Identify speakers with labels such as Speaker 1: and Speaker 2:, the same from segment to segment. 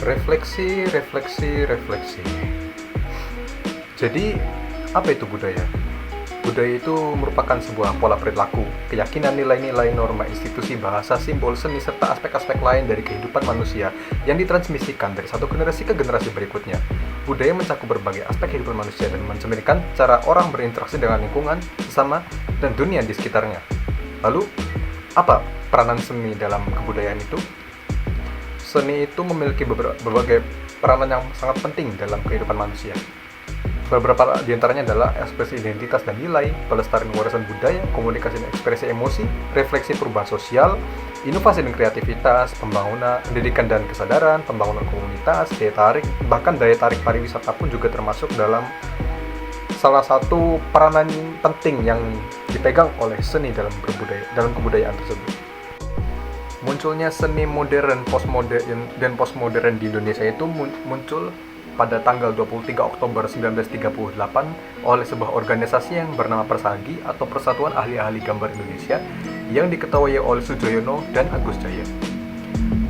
Speaker 1: Refleksi, refleksi, refleksi. Jadi, apa itu budaya? Budaya itu merupakan sebuah pola perilaku, keyakinan, nilai-nilai, norma, institusi, bahasa, simbol, seni, serta aspek-aspek lain dari kehidupan manusia yang ditransmisikan dari satu generasi ke generasi berikutnya. Budaya mencakup berbagai aspek kehidupan manusia dan mencerminkan cara orang berinteraksi dengan lingkungan, sesama, dan dunia di sekitarnya. Lalu, apa peranan seni dalam kebudayaan itu? Seni itu memiliki berbagai peranan yang sangat penting dalam kehidupan manusia. Beberapa di antaranya adalah ekspresi identitas dan nilai, pelestarian warisan budaya, komunikasi dan ekspresi emosi, refleksi perubahan sosial, inovasi dan kreativitas, pembangunan, pendidikan dan kesadaran, pembangunan komunitas, daya tarik, bahkan daya tarik pariwisata pun juga termasuk dalam salah satu peranan penting yang dipegang oleh seni dalam kebudayaan tersebut. Munculnya seni modern, postmodern di Indonesia itu muncul pada tanggal 23 Oktober 1938 oleh sebuah organisasi yang bernama Persagi atau Persatuan Ahli-Ahli Gambar Indonesia yang diketuai oleh Soejoyono dan Agus Jaya.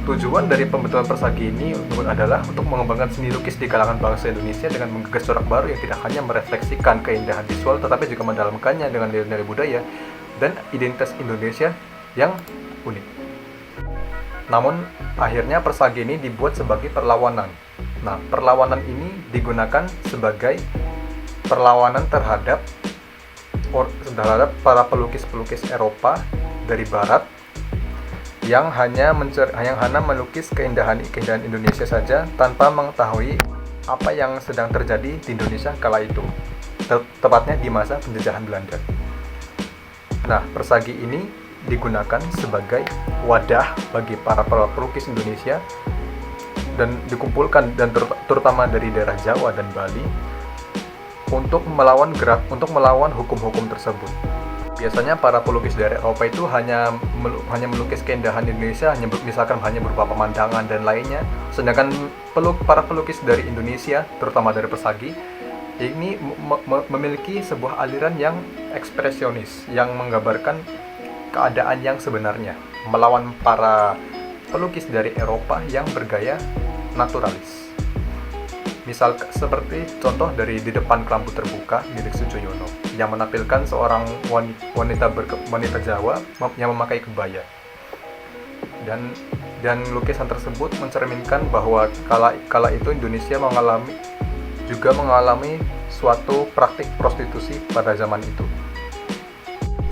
Speaker 1: Tujuan dari pembentukan Persagi ini adalah untuk mengembangkan seni lukis di kalangan bangsa Indonesia dengan menggagas corak baru yang tidak hanya merefleksikan keindahan visual tetapi juga mendalamkannya dengan nilai-nilai budaya dan identitas Indonesia yang unik. Namun, akhirnya Persagi ini dibuat sebagai perlawanan. Nah, perlawanan ini digunakan sebagai perlawanan terhadap para pelukis-pelukis Eropa dari Barat yang hanya melukis keindahan Indonesia saja tanpa mengetahui apa yang sedang terjadi di Indonesia kala itu, tepatnya di masa penjajahan Belanda. Nah, Persagi ini digunakan sebagai wadah bagi para pelukis Indonesia dan dikumpulkan dan terutama dari daerah Jawa dan Bali untuk melawan hukum-hukum tersebut. Biasanya para pelukis dari Eropa itu hanya melukis keindahan Indonesia misalkan hanya berupa pemandangan dan lainnya, sedangkan para pelukis dari Indonesia terutama dari Persagi ini memiliki sebuah aliran yang ekspresionis yang menggambarkan keadaan yang sebenarnya, melawan para pelukis dari Eropa yang bergaya naturalis. Misal seperti contoh dari Di Depan Kelambu Terbuka milik Soejoyono yang menampilkan seorang wanita Jawa yang memakai kebaya. Dan lukisan tersebut mencerminkan bahwa kala itu Indonesia mengalami suatu praktik prostitusi pada zaman itu.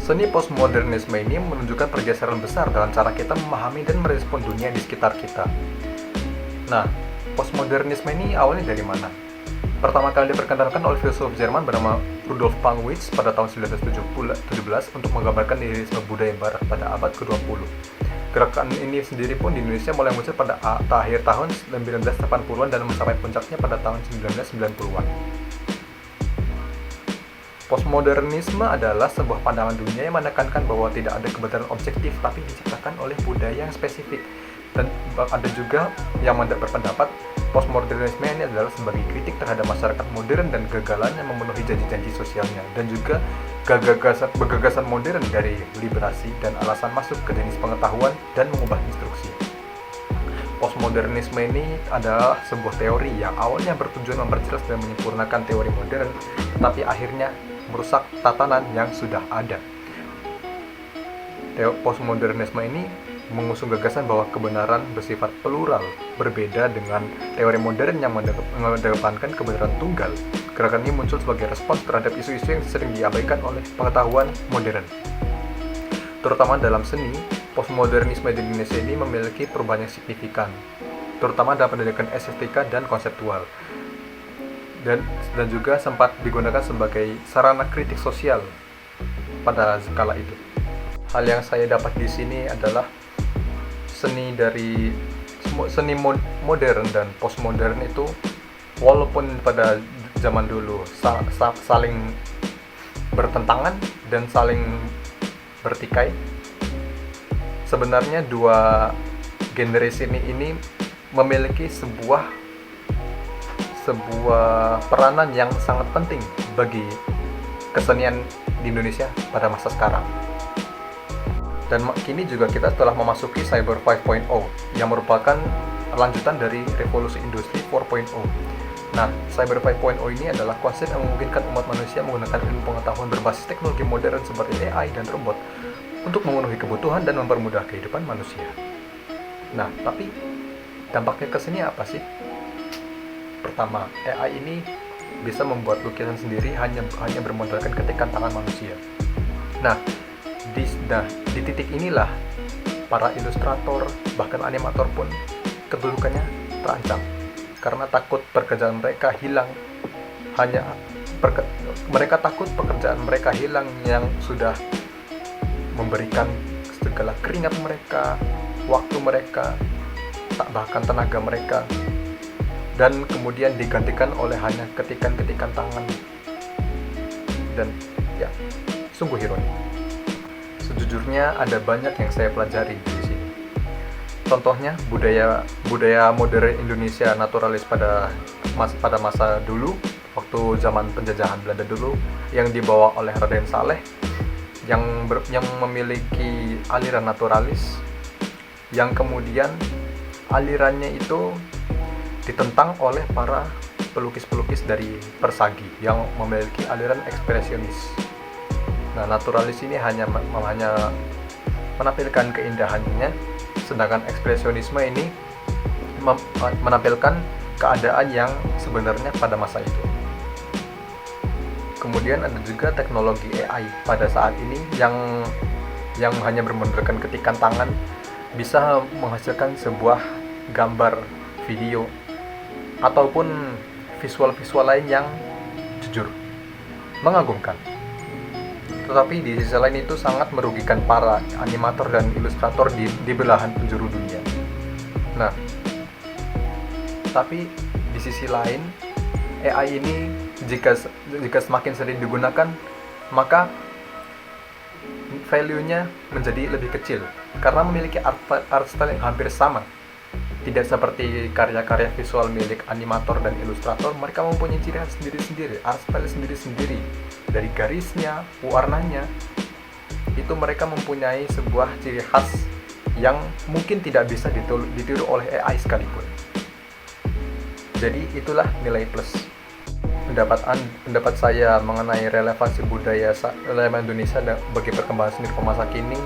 Speaker 1: Seni postmodernisme ini menunjukkan pergeseran besar dalam cara kita memahami dan merespon dunia di sekitar kita. Nah, postmodernisme ini awalnya dari mana? Pertama kali diperkenalkan oleh filsuf Jerman bernama Rudolf Pankwitz pada tahun 1917 untuk menggambarkan nihilisme budaya barat pada abad ke-20. Gerakan ini sendiri pun di Indonesia mulai muncul pada akhir tahun 1980-an dan mencapai puncaknya pada tahun 1990-an. Postmodernisme adalah sebuah pandangan dunia yang menekankan bahwa tidak ada kebenaran objektif tapi diciptakan oleh budaya yang spesifik. Dan ada juga yang berpendapat postmodernisme ini adalah sebagai kritik terhadap masyarakat modern dan kegagalannya memenuhi janji-janji sosialnya, dan juga gagasan modern dari liberasi dan alasan masuk ke jenis pengetahuan dan mengubah instruksi. Postmodernisme ini adalah sebuah teori yang awalnya bertujuan memperjelas dan menyempurnakan teori modern, tetapi akhirnya merusak tatanan yang sudah ada. Postmodernisme ini mengusung gagasan bahwa kebenaran bersifat plural, berbeda dengan teori modern yang mengedepankan kebenaran tunggal. Gerakan ini muncul sebagai respons terhadap isu-isu yang sering diabaikan oleh pengetahuan modern. Terutama dalam seni, postmodernisme di Indonesia ini memiliki perubahan yang signifikan, terutama dalam pendidikan estetika dan konseptual. Dan juga sempat digunakan sebagai sarana kritik sosial pada skala itu. Hal yang saya dapat di sini adalah seni modern dan postmodern itu walaupun pada zaman dulu saling bertentangan dan saling bertikai, sebenarnya dua genre seni ini memiliki sebuah peranan yang sangat penting bagi kesenian di Indonesia pada masa sekarang. Dan kini juga kita telah memasuki Cyber 5.0 yang merupakan lanjutan dari revolusi industri 4.0. Nah, Cyber 5.0 ini adalah konsep yang memungkinkan umat manusia menggunakan ilmu pengetahuan berbasis teknologi modern seperti AI dan robot untuk memenuhi kebutuhan dan mempermudah kehidupan manusia. Nah, tapi dampaknya ke sini apa sih? Pertama, AI ini bisa membuat lukisan sendiri hanya bermodalkan ketikan tangan manusia. Nah, di titik inilah para ilustrator bahkan animator pun kedudukannya terancam karena takut pekerjaan mereka hilang. Mereka takut pekerjaan mereka hilang yang sudah memberikan segala keringat mereka, waktu mereka, bahkan tenaga mereka, dan kemudian digantikan oleh hanya ketikan-ketikan tangan. Dan ya, sungguh ironi. Sejujurnya ada banyak yang saya pelajari di sini. Contohnya budaya modern Indonesia naturalis pada masa dulu, waktu zaman penjajahan Belanda dulu, yang dibawa oleh Raden Saleh, yang memiliki aliran naturalis, yang kemudian alirannya itu ditentang oleh para pelukis-pelukis dari Persagi yang memiliki aliran ekspresionis. Nah, naturalis ini hanya menampilkan keindahannya, sedangkan ekspresionisme ini menampilkan keadaan yang sebenarnya pada masa itu. Kemudian ada juga teknologi AI pada saat ini yang hanya bermodalkan ketikan tangan bisa menghasilkan sebuah gambar, video, ataupun visual-visual lain yang jujur, mengagumkan. Tetapi di sisi lain itu sangat merugikan para animator dan ilustrator di belahan penjuru dunia. Nah, tapi di sisi lain AI ini jika semakin sering digunakan, maka value-nya menjadi lebih kecil karena memiliki art style yang hampir sama. Tidak seperti karya-karya visual milik animator dan ilustrator, mereka mempunyai ciri khas sendiri-sendiri, art style sendiri-sendiri. Dari garisnya, warnanya, itu mereka mempunyai sebuah ciri khas yang mungkin tidak bisa ditiru oleh AI sekalipun. Jadi itulah nilai plus. Pendapat saya mengenai relevansi budaya Indonesia bagi perkembangan seni rupa masa kini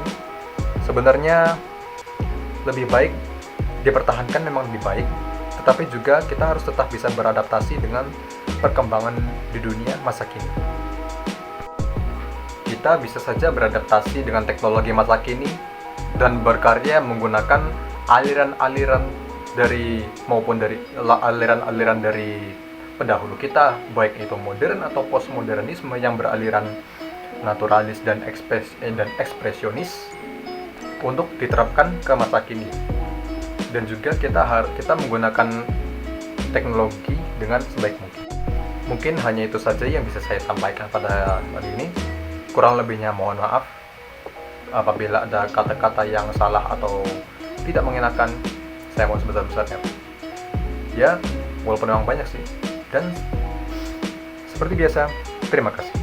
Speaker 1: sebenarnya lebih baik dipertahankan, memang lebih baik, tetapi juga kita harus tetap bisa beradaptasi dengan perkembangan di dunia masa kini. Kita bisa saja beradaptasi dengan teknologi masa kini dan berkarya menggunakan aliran-aliran dari aliran-aliran dari pendahulu kita, baik itu modern atau postmodernisme yang beraliran naturalis dan ekspresionis untuk diterapkan ke masa kini. Dan juga kita menggunakan teknologi dengan sebaik mungkin. Mungkin hanya itu saja yang bisa saya sampaikan pada kali ini. Kurang lebihnya mohon maaf apabila ada kata-kata yang salah atau tidak mengenakan. Saya mohon sebesar-besarnya. Ya, walaupun memang banyak sih. Dan seperti biasa, terima kasih.